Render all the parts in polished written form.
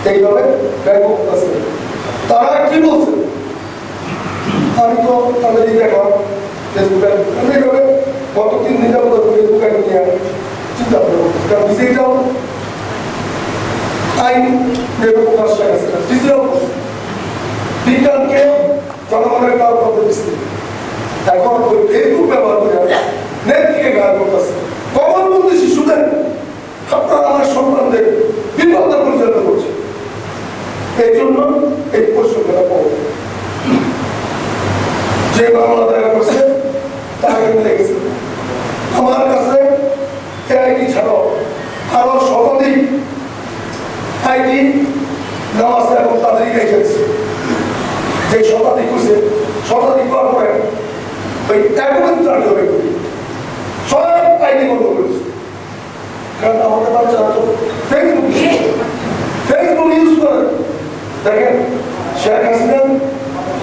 এইভাবে ব্যয় করতেছে। তারা কি বলছে আমি তো তাদেরই দেখলাম ফেসবুকে এইভাবে গত 3 দিন যাবো ফেসবুকে নিয়ে চিন্তা করবো কারণ বিজেপিটাও আইন প্রকাশ ডিজিটাল বিজ্ঞানকে জনগণের কাজ করতে দিচ্ছে। এখন ওই ফেসবুক ব্যবহার করে নেত্রীকে গায়ে করতেছে কমলবন্দি শিশুদের আপনারা আমার সন্তানদের বিপদে পরিচালিত করছে। এই জন্য এই প্রশ্নটা পাবো যে মামলা দায়ের করছে তাকে মিলে গেছে। আমার কাছে আইডি ছাড়াও আরো শতাধিক আইডি নেওয়া আছে এবং তাদেরই রেখেছে। যে শতাধিক হয়েছে শতাধিক করার পরে ওই একত্রিত হয়ে সব আইডি বন্ধ করেছে। কারণ আমাদের বাচ্চারা তো ফেসবুক ইউজ করে। দেখেন শেখ হাসিনা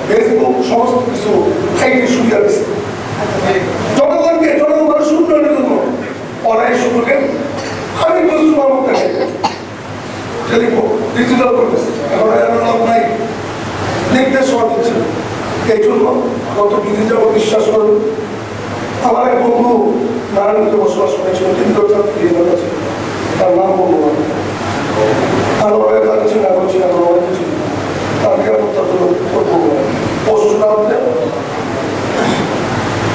ফেসবুক সমস্ত কিছু আইডি সুবিধা দিচ্ছে জনগণকে, জনগণের সুন্দরের জন্য অনেক সুযোগে আমি বস্তু আমার দেখে যদি ডিজিটাল করতেছে এখন এমন নাই নির্দেশ দিচ্ছে। এই জন্য গত 2 দিন যাবো বিশ্বাস করুন আমার এক বন্ধু নারায়ণকে বসবাস করেছিল 3 বছর আছে তার নাম বলবো না আর ওরা কাছে না করছি না অনেক কিছু তার নিরাপত্তা করবো পশুটা হচ্ছে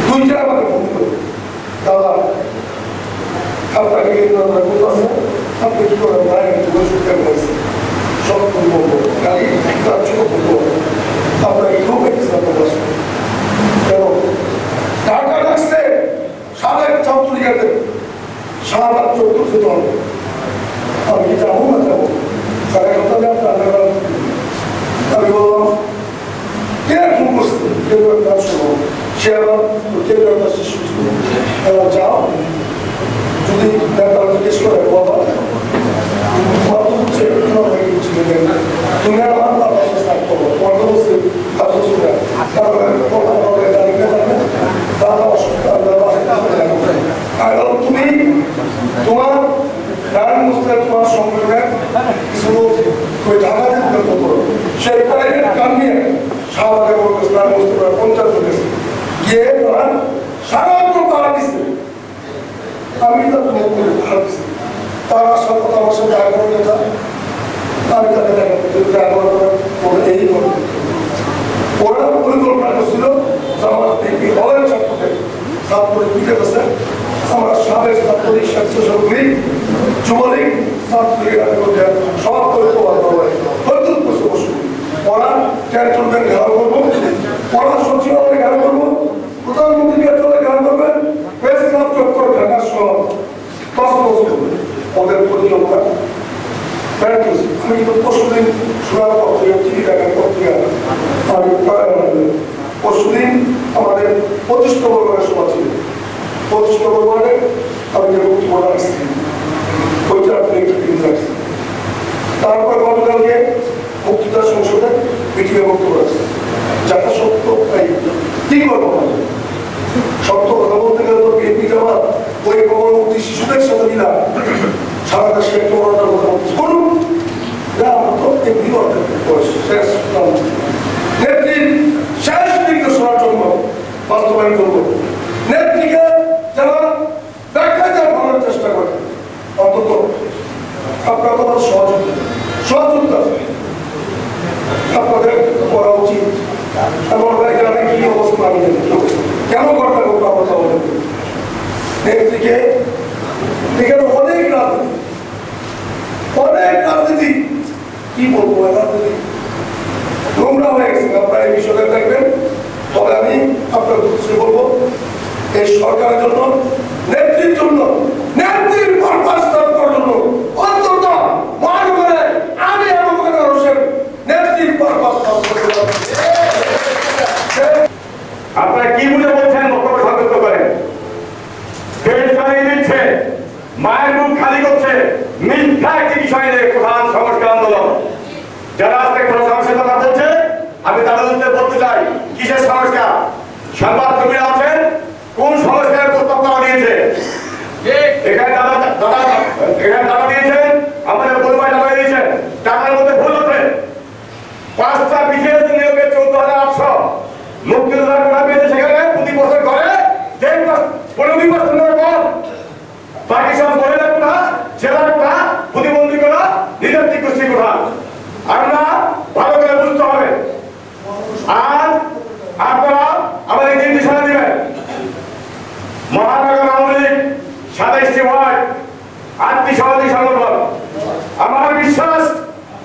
2টা আমাকে ফোন করে দাদা আপনাকে আছে আপনি কি করেন না সব বলবো গাড়ি একটা ছোট বলবো আপনাকে খুব কেন টাকা লাগছে সাবেক ছাত্রলীগের 7-8 যেতে হবে। আমি কি যাবো না যাবো আমি বললাম কে ফোন করছে নাম শুনো সে আবার শিশু যাও যদি জিজ্ঞেস করে বাবা তুমি আমার দাদা অসুস্থ তুমি তোমার তোমার সংগঠনের কিছু ঢাকাতে করো সেই প্রাইভেট কাম নিয়ে শাহবাগে 50 গেছে গিয়ে তোমার সারাত্র পাড়া দিচ্ছে। আমি তো ভাড়া দিচ্ছি তার সাথে আমার সাথে আগ্রহ নেতা আমি তাকে দেখা এই ওরা পরিকল্পনা করছিল আমার হলের ছাত্রদের ছাত্রদের পিঠে গেছে আমরা সাবেক ছাত্রলীগ স্বেচ্ছাসেবক লীগ যুবলীগ ছাত্রলীগের সব ওরা ক্যান্টনমেন্ট ঘেরাও করবো ওরা সচিবালয় ঘেরাও করবো প্রধানমন্ত্রী চলে ঘেরাও করবেন প্রেস ক্লাব চত্বর ঢাকা সহ ওদের পরিকল্পনা আমি কিন্তু পরশুদিন শোনার পত্রিকা টিভি দেখার পত্রিকা আমি পরশুদিন আমাদের 25 নম্বর ওয়ার্ডের সভা ছিল 25 নম্বর ওয়ার্ডে আমি যে বক্তব্য রাখছি ওইটা আপনি একটু দিন রাখছি। তারপর গতকালকে বক্তৃতা সংসদে মিটিংয়ে বক্তব্য রাখছি যারা সত্য কি করবো সত্য কথা বলতে গেলে তো বিএনপি জামাত ওই কমলমন্ত্রী শিশুদের সাথে মিলা সারা দেশে একটা বড়টার কথা বলতে করুন আমরা তো এমনি শেষ নেত্রীর শেষ নির্দেশনার জন্য বাস্তবায়ন করবো। নেত্রীকে যারা ব্যাখ্যা দেওয়ার ভালোর চেষ্টা করে অন্তত আপনার কথা সহযোগিতা আপনাদের করা উচিত এবং এখানে কি অবস্থা আমি কেন কথা বলবো কথা বলেন নেত্রীকে এখানে অনেক রাজনীতি কি বলবো রাজনীতি নোংরা হয়ে গেছে আপনারা এই বিষয়টা দেখবেন। তবে আমি আপনার দৃষ্টি বলবো এই সরকারের জন্য নেত্রীর জন্য নেত্রীর কর্মস্থান করার জন্য অন্তত মহানগরে আমি এবং হোসেন নেত্রীর কর্মস্থান করতে আপনারা কি বুঝে বলছেন বক্তব্য সাব্যস্ত করেন দেশ চালিয়ে দিচ্ছে মায়ের মুখ খালি করছে সংগঠন। আমার বিশ্বাস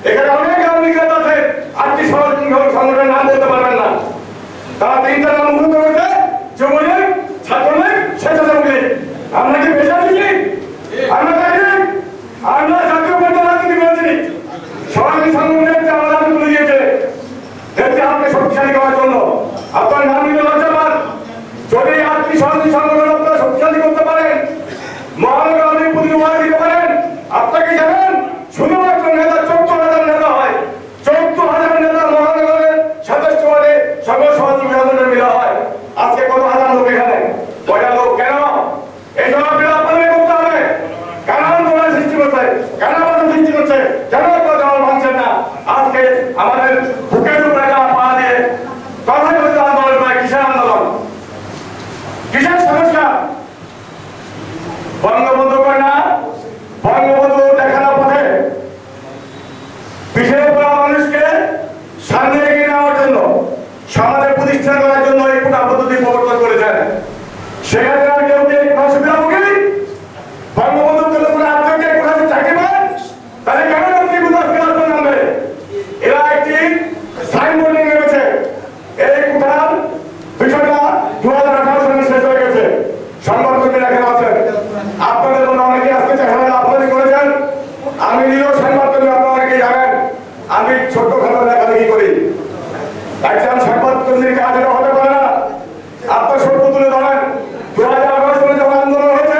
এখানে অনেক আওয়ামী লীগ আছে, আত্মীয় সংগঠনের নাম বলতে পারবেন না। তারা তিনটা নাম মুখস্থ করেছে, যুবলীগ, ছাত্রলীগ, স্বেচ্ছাসেবক। আমরা কি বেঁচে আছি? আমরা আমরা জাতীয় পর্যায়ে রাজনীতি করেছি। সরকারি সংগঠনের আমাদের হাতে তুলে দিয়েছে দেশকে আমাকে শক্তিশালী করার জন্য। আপনার নাম নিলে লজ্জা পান। যদি আত্মীয় সংগঠন আপনারা শক্তিশালী করতে পারেন, মহানগর আপনি প্রতিনিধি দিতে পারেন, আপনাকে জানেন শুধুমাত্র নেতা 14,000 নেতা হয়। 14,000 নেতা মহানগরের 27 ওয়ার্ডে সকল সহযোগী মিলা হয়। আজকে কত হাজার লোক এখানে? কয়টা লোক? কেন? এই জবাবটা আপনাদের করতে হবে। কেন আন্দোলন সৃষ্টি করছে? কেন বাধা সৃষ্টি করছে? কেন আপনারা জবাব মানছেন না? আজকে আমাদের বুকের উপরে পা দিয়ে কথাই বলতে আন্দোলন করে। কিসের আন্দোলন? কিসের সমস্যা? বঙ্গবন্ধু কয় না, বঙ্গবন্ধু দেখানোর পথে পিছিয়ে পড়া মানুষকে সামনে এগিয়ে নেওয়ার জন্য, সমাজে প্রতিষ্ঠা করার জন্য এই কোটা পদ্ধতি প্রবর্তন করেছেন। সেখানে আর কেউ সুবিধাভোগী বঙ্গবন্ধু আত্মকে কোথায় চাকরি পান, তাহলে কেন নামবে? এরা একটি সাইনবোর্ড নিয়ে নেমেছে। এই কোটার বিষয়টা 2018 সালে শেষ হয়ে গেছে। সংবাদকর্মী এখানে আছেন, আপনাদের মধ্যে অনেকে আজকে চেহারা আপনাদের করেছেন। আমি নিজেও সংবাদকর্মী, আপনারা অনেকেই জানেন আমি ছোটখাটো লেখালেখি করি। একজন সংবাদকর্মীর কাজ এটা হতে পারে না। আপনার সত্য তুলে ধরেন। 2018 সালে যখন আন্দোলন হয়েছে,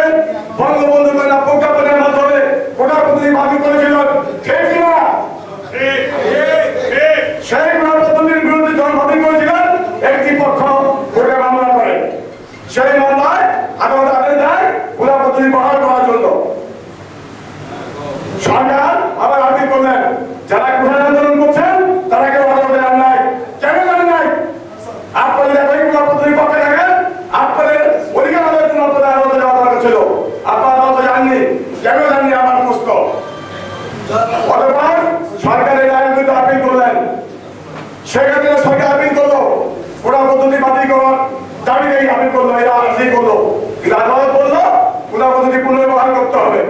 বঙ্গবন্ধু প্রজ্ঞাপনের মাধ্যমে কোটা পদ্ধতি বাতিল করেছিল, ঠিক কিনা? সেই কোটা পদ্ধতির বিরুদ্ধে যখন বাতিল করেছিলেন, একটি পক্ষ কোর্টে মামলা করে। সেই মামলায় আদালত আদেশ দেয় কোটা পদ্ধতি বহাল করার জন্য। সরকার আবার আপিল করলেন। যারা কোটা আন্দোলন করছেন তারা কেউ আদালতে যান নাই। কেন জানেন নাই? আপনারা যখন কোটা পদ্ধতির পক্ষে থাকেন, আপনাদের অধিকার আদায়ের জন্য আপনাদের আদালতে যাওয়া দরকার ছিল। আপনারা আদালতে যাননি। কেন জাননি? আমার প্রশ্ন। অতঃপর সরকারের রায়ের বিরুদ্ধে আপিল করলেন। সেক্ষেত্রে সরকার আপিল করলো, কোটা পদ্ধতি বাতিল করার দাবিতেই আপিল করলো, এরা আপিল করলো। কিন্তু আদালত বললো কোটা পদ্ধতি পুনর্বহাল করতে হবে।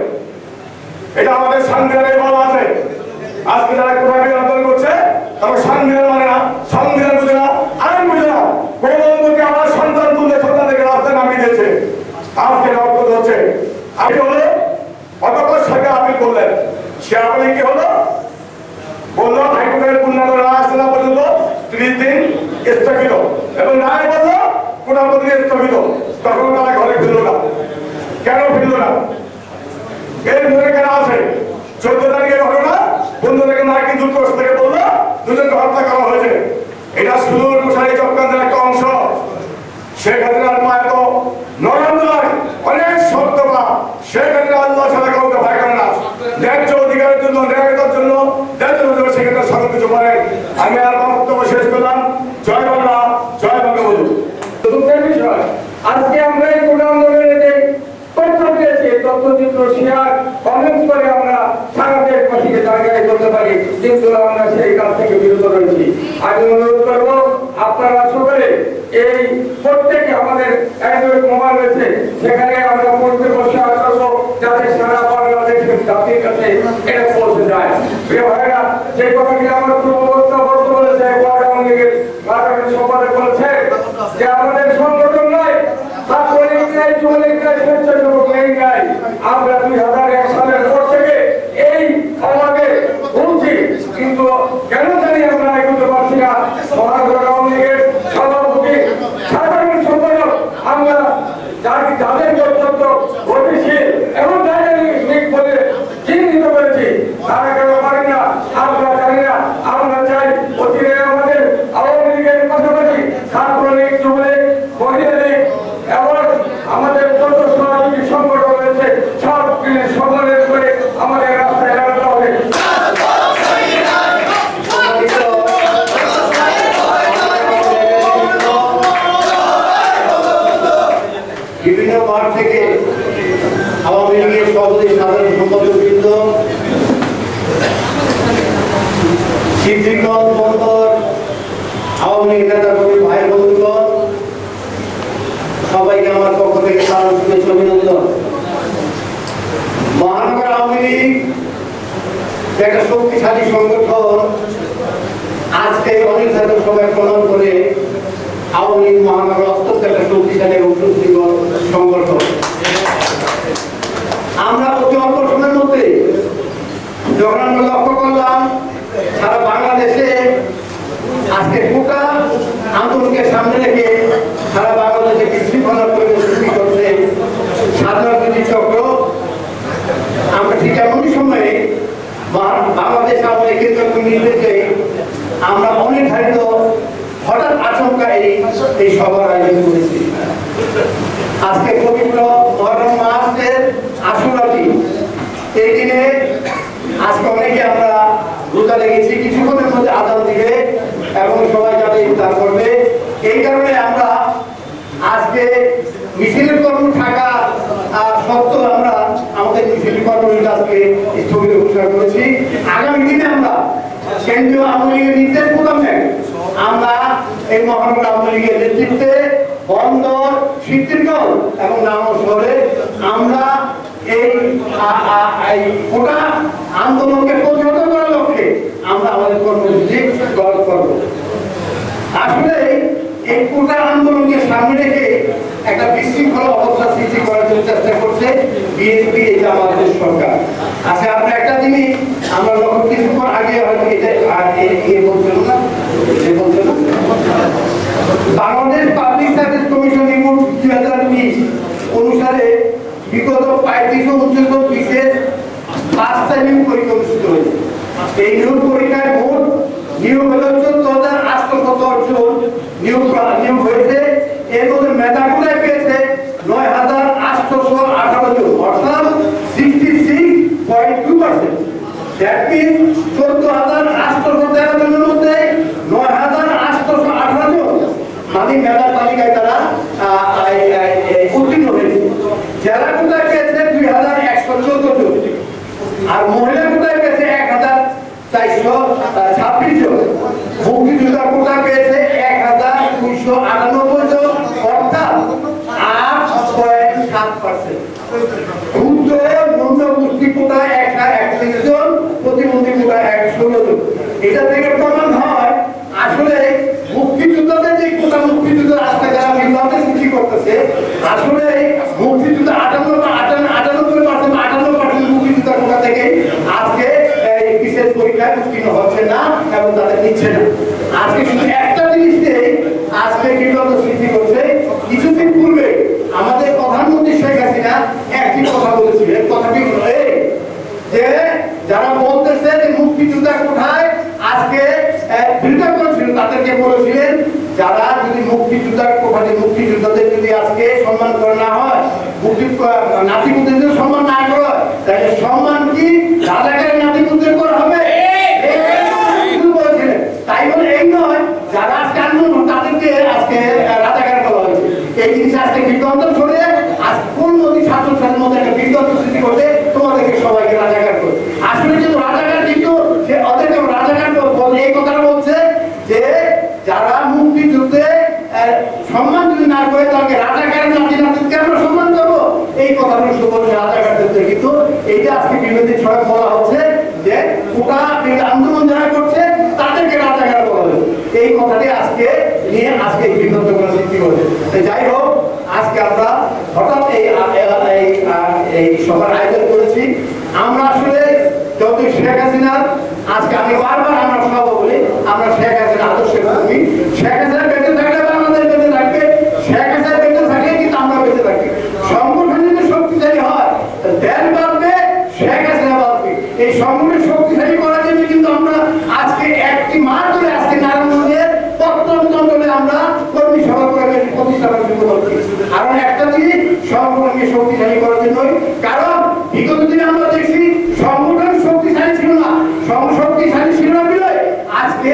এটা আমাদের সংবিধানে বলা আছে। আজকে যারা কোটা বিরোধী আন্দোলন করছে তারা সংবিধান মানে না, সংবিধান বুঝে না, আইন বুঝে না। বঙ্গবন্ধুকে আমার সন্তান তুলে সন্তানকে রাস্তায় নামিয়ে দিয়েছে। আজকে রক্ত হচ্ছে। আপিল হলো, অতঃপর সরকার আপিল করলেন। সে আপিল কি হলো? বললো হাইকোর্টের পূর্ণাঙ্গ রায় আসে না পর্যন্ত 30 দিন স্থগিত, এবং রায় বললো কোটা পদ্ধতি স্থগিত। তখন তারা ঘরে ফিরল না। কেন ফিরল না? এর মনে কেন আছে? 14 তারিখের ঘটনা, বন্ধু থেকে মার্কিন যুক্তরাষ্ট্র থেকে বললো দুজনকে হত্যা করা হয়েছে। এটা সুদূর প্রসারী চক্রান্তের একটা অংশ। শেখ হাসিনার পায়ে তো নরম নয়, অনেক শক্ত পা। শেখ হাসিনা আল্লাহ ছাড়া কাউকে ভয় করে না। ন্যায্য অধিকারের জন্য, ন্যায়তার জন্য, সেক্ষেত্রে সব কিছু করেন। আমি আর বক্তব্য শেষ করলাম। জয় বাংলা, জয় বঙ্গবন্ধু। দুঃখের বিষয়, আজকে আমরা এই কোটা আন্দোলনের যে তথ্য পেয়েছি, তথ্যচিত্র শেয়ার কমেন্টস করে আমরা সারা দেশবাসীকে জায়গায় করতে পারি, কিন্তু আমরা সেই কাজ থেকে বিরত রয়েছি। আমি অনুরোধ করবো আপনারা সকলে এই প্রত্যেকে আমাদের অ্যান্ড্রয়েড মোবাইল রয়েছে, সেখানে আমরা পড়তে বসে করবো যাতে সারা বাংলাদেশের জাতির কাছে এটা পৌঁছে যায়। প্রিয় ভাইরা, যে কথাটি আমার পূর্ববর্তী বলেছে আওয়ামী লীগের সম্পাদক বলেছে যে আমাদের সংগঠন নয়, ছাত্রলীগ নাই, যুবলীগ নাই, স্বেচ্ছাসেবক লীগ নাই। আমরা 2001 সালের পর থেকে এই আমাকে বলছি, কিন্তু কেন জানি আমরা এগোতে পারছি না। মহানগর আওয়ামী লীগের সভাপতি, সাধারণ সম্পাদক, আমরা যাদের অত্যন্ত গতিশীল এবং ডাইনামিক বলে চিহ্নিত করেছি, তারা কেন পারি না? আমরা জানি না। আমরা চাই অচিরে আমাদের আওয়ামী লীগের পাশাপাশি ছাত্রলীগ, যুবলীগ, মহিলা লীগ এবং আমাদের যত সহযোগী সংগঠন রয়েছে সব সমন্বয় করে আমাদের রাস্তায় লাগাতে হবে। বিভিন্ন মাঠ থেকে আওয়ামী লীগের সভাপতি, সাধারণ সম্পাদকবৃন্দ, শিবগঞ্জ বন্দর আওয়ামী লীগ নেতা কর্মী ভাই বন্ধুগণ, সবাইকে আমার পক্ষ থেকে শুভেচ্ছা অভিনন্দন। মহানগর আওয়ামী লীগ একটা শক্তিশালী সংগঠন আজকে অনেক জাতীয় সবাই প্রমাণ করে আওয়ামী লীগ মহানগর অত্যন্ত একটা শক্তিশালী এবং সুশৃঙ্খল সংগঠন। আমরা অতি অল্প সময়ের মধ্যে যখন আমরা লক্ষ্য করলাম সারা বাংলাদেশে আজকে গোটা আন্দোলনকে সামনে রেখে সারা বাংলাদেশে বিশৃঙ্খলা পরিস্থিতি করছে স্বাধীনতা চক্র, আমরা ঠিক এমনই সময়ে বাংলাদেশ আমাদের কেন্দ্র নির্দেশে আমরা অনেক ধারিত হঠাৎ আচমকা এই সভার আয়োজন করেছি। আজকে পবিত্র মহরম মাসের আশুরাটি, এই দিনে আজকে অনেকে আমরা রোজা লেগেছি, কিছুক্ষণের মধ্যে আজান দিবে এবং সবাই যাতে ইফতার করবে। এই কারণে আমরা আজকে মিছিলের কর্ম থাকা সত্ত্বেও আমরা আমাদের মিছিলের কর্মসূচি আজকে স্থগিত ঘোষণা করেছি। আগামী দিনে আমরা কেন্দ্রীয় আওয়ামী লীগের নির্দেশ মোতাবেক আমরা এই মহানগর আওয়ামী লীগের নেতৃত্বে বন্দর, শীতলকুচি এবং নামো শহরে আমরা এই গোটা আন্দোলনকে প্রতিহত করার লক্ষ্যে আমরা আমাদের কর্মসূচি গ্রহণ করব। আসলে এই গোটা আন্দোলনকে সামনে রেখে একটা বিশৃঙ্খল অবস্থা সৃষ্টি করার জন্য চেষ্টা করছে বিএনপি, এই আমাদের সরকার। আচ্ছা, আপনার একটা জিনিস আমরা লক্ষ্য কিছুক্ষণ আগে হয়তো Bangladesh public service commission report 2020 অনুসারে বিগত 35 বিশেষ 5টা নিয়োগ পরীক্ষা অনুষ্ঠিত হয়েছে। এই নিয়োগ পরীক্ষায় মোট নিয়োগ হল 14,870 জন নিয়োগ হয়েছে। এর মধ্যে মেধাগুলোয় পেয়েছে 9,818 জন, অর্থাৎ 66.2%। দ্যাট মিনস 14,813 জনের মধ্যে 9,818 জন মানে মেধার তালিকায় তারা উত্তীর্ণ হয়েছে। জেলা কোটায় পেয়েছে 2,114 জন, আর মহিলা কোটায় পেয়েছে 1,426 জন। মুক্তিযোদ্ধা কোটা পেয়েছে 1,298 জন, অর্থাৎ 8.7%। ক্ষুদ্র নিম্ন গোষ্ঠী কোটায় 131 জন, প্রতিবন্ধী কোটায় 116 জন। এটা থেকে প্রমাণ হয় আসলে মুক্তিযোদ্ধাদের যে কোটা, মুক্তিযুদ্ধ আজকে যারা বিপ্লবের সৃষ্টি করতেছে, আসলে মুক্তিযুদ্ধ 98% মুক্তিযোদ্ধার কোটা থেকে আজকে বিশেষ পরীক্ষায় উত্তীর্ণ হচ্ছে না এবং তাদের নিচ্ছে না। আজকে শুধু একটা জিনিস নেই, আজকে বিপ্লব সৃষ্টি করছে। কিছুদিন পূর্বে আমাদের প্রধানমন্ত্রী শেখ হাসিনা একটি কথা বলেছিলেন। কথাটি হলো যে যারা বলতেছে যে মুক্তিযোদ্ধা কোঠায় আজকে বিরোধিতা করেছিলেন, তাদেরকে বলেছিলেন যারা যদি মুক্তিযোদ্ধার কোঠাতে মুক্তিযোদ্ধাদের যদি আজকে সম্মান করা না হয়, নাতিপুতিদের সম্মান না করা হয়, তাহলে সম্মান কি রাজাকারের নাতিপুতিদের করা হবে? বলেছিলেন। তাই বলে এই নয় যারা আজকে আন্দোলন তাদেরকে আজকে রাজাকার বলা হয়েছে। এই জিনিস আজকে বিভ্রান্ত ছড়িয়ে আজ কোন নদী ছাত্রছাত্রীর মধ্যে একটা বিভ্রান্ত সৃষ্টি করতে তোমাদেরকে সবাইকে রাজাকার করে। আসলে কিন্তু রাজাকার কিন্তু সে ওদেরকে রাজাকার বলে এই কথাটা বলছে যে যারা মুক্তিযুদ্ধে সম্মান যদি না করে তাকে রাজাকারের নাতিকে আমরা সম্মান করবো, এই কথাটা শুধু বলছে রাজাকারদের। কিন্তু এইটা আজকে বিরোধী ছড়া বলা হচ্ছে যে গোটা আন্দোলন যারা করছে তাদেরকে রাজাকার বলা হয়েছে। এই কথাটি আজকে নিয়ে আজকে এই বিভ্রান্ত সৃষ্টি করছে। যাই হোক, আজকে আমরা হঠাৎ এই সভার আয়োজন করেছি। আমরা আসলে যত শেখ হাসিনার আজকে আমি বারবার আমরা সভা বলি, আমরা শেখ হাসিনা আদর্শের কর্মী। শেখ হাসিনা বেঁচে থাকলে আমাদের বেঁচে থাকবে, শেখ হাসিনা বেঁচে থাকলে কিন্তু আমরা বেঁচে থাকবে। সংগঠন যদি শক্তিশালী হয়, দেশ বাঁচবে, শেখ হাসিনা বাঁচবে। এই সংগঠন শক্তিশালী করার জন্য কিন্তু আমরা আজকে একটি মাস ধরে আজকে নারায়ণগঞ্জের প্রত্যন্ত অঞ্চলে আমরা কর্মী সভা করে প্রতিষ্ঠানের জন্য করছি। কারণ একটা জিনিস সংগঠনকে শক্তিশালী করার জন্যই, কারণ বিগত দিনে আমরা দেখছি সংগঠন শক্তিশালী ছিল না, শক্তিশালী ছিল না বলে আজকে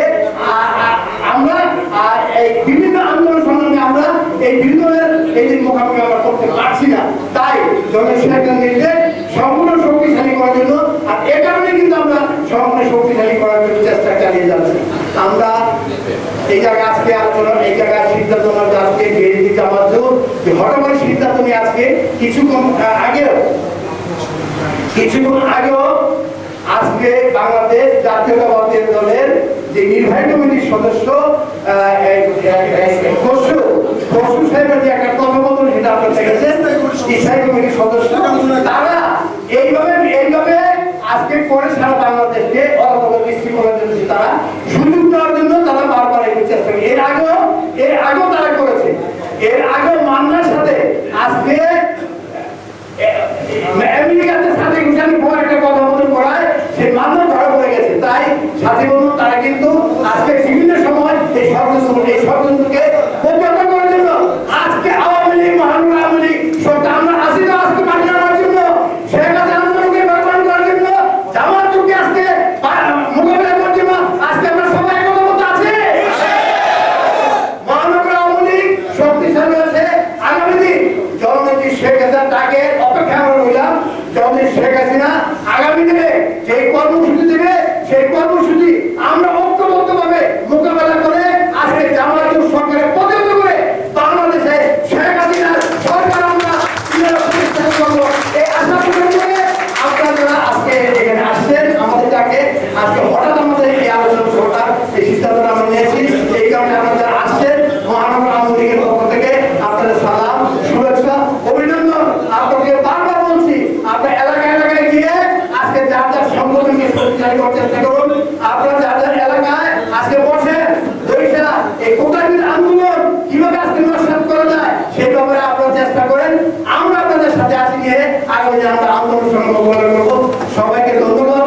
আমরা এই বিভিন্ন আন্দোলন সংগ্রামে আমরা এই বিন্দুদের এই যে মোকাবিলা আমরা করতে পারছি না। তাই জনসংখ্যার নির্দেশ সংগঠন শক্তিশালী করার জন্য, আর এ কারণে কিন্তু আমরা সংগঠন শক্তিশালী করার জন্য চেষ্টা চালিয়ে যাচ্ছি। আমরা এই জায়গায় আজকে আলোচনা, এই জায়গায় সিদ্ধান্ত আজকে বিএনপি জামাত যে হঠাৎ সিদ্ধান্ত নিয়ে আজকে কিছুক্ষণ আগেও আজকে বাংলাদেশ জাতীয়তাবাদী দলের যে নির্বাহী কমিটির সদস্য খসরু সাহেবের যে একটা কথোপকথন সেটা আপনারা দেখেছেন, নির্বাহী কমিটির সদস্য তারা এইভাবে আজকে করে সারা বাংলাদেশকে অরাজকতা সৃষ্টি করার জন্য তারা সুযোগ দেওয়ার জন্য তারা বারবার এই চেষ্টা করে। এর আগেও তারা করেছে। এর আগে মান্নার সাথে আজকে আমেরিকাতে সাথে গুছানি পর একটা কথা বলতে করায় সে মান্য ধরা পড়ে গেছে। তাই সাথী বন্ধু তারা কিন্তু আজকে বিভিন্ন সময় এই ষড়যন্ত্রকে প্রতিহত করার জন্য আজকে আওয়ামী লীগ মহানগর আওয়ামী লীগ সরকার আমরা আসি তো আজকে পাঠিয়ে আনার জন্য, শেখ হাসিনা আন্দোলনকে ব্যবহার করার জন্য, জামাতকে আজকে মোকাবিলা করার জন্য আজকে আমরা সবাই একমত আছি। মহানগর আওয়ামী লীগ শক্তিশালী আছে। আগামী দিন জননেত্রী শেখ হাসিনা তাকে অপেক্ষা আমরা রইলাম। জননেত্রী শেখ হাসিনা আগামী দিনে যে কর্মসূচি দেবে সেই কর্মসূচি আমরা ঐক্যবদ্ধভাবে মোকাবেলা করে আজকে জামাত সরকারের প্রতিহত করে বাংলাদেশে শেখ হাসিনার সরকার আমরা প্রতিষ্ঠা করব এই আশা পূরণ করে আপনারা যারা আজকে এখানে আসছেন আমাদের ডাকে আজকে হঠাৎ আমাদের এই আলোচনা সভা এই সিদ্ধান্তটা আমরা নিয়েছি। এই কারণে আপনারা যারা আসছেন মহানগর আওয়ামী লীগের পক্ষ থেকে আপনাদের সালাম শুভেচ্ছা অভিনন্দন। আপনাকে বারবার বলছি আপনার এলাকায় গিয়ে আজকে যার যার সংগঠনকে শক্তিশালী করার চেষ্টা করুন। আপনারা যার যার এলাকায় আজকে বসেন বৈশা এই কোটাবির আন্দোলন কিভাবে আজকে নস্যাৎ করা যায় সেই ব্যাপারে আপনারা চেষ্টা করেন। আমরা আপনাদের সাথে আছি নিয়ে আগামী দিনে আমরা আন্দোলন সংগঠন করব। সবাইকে ধন্যবাদ।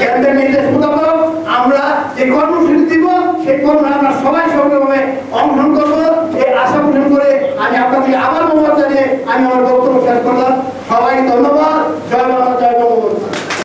কেন্দ্রের নির্দেশ মোতাবেক আমরা যে কর্মসূচি দিব সেই কর্মে আমরা সবাই সক্রিয়ভাবে অংশগ্রহণ করবো এই আশা পোষণ করে আমি আপনাদেরকে আবার ধন্যবাদ জানিয়ে আমি আমার বক্তব্য শেষ করলাম। সবাইকে ধন্যবাদ।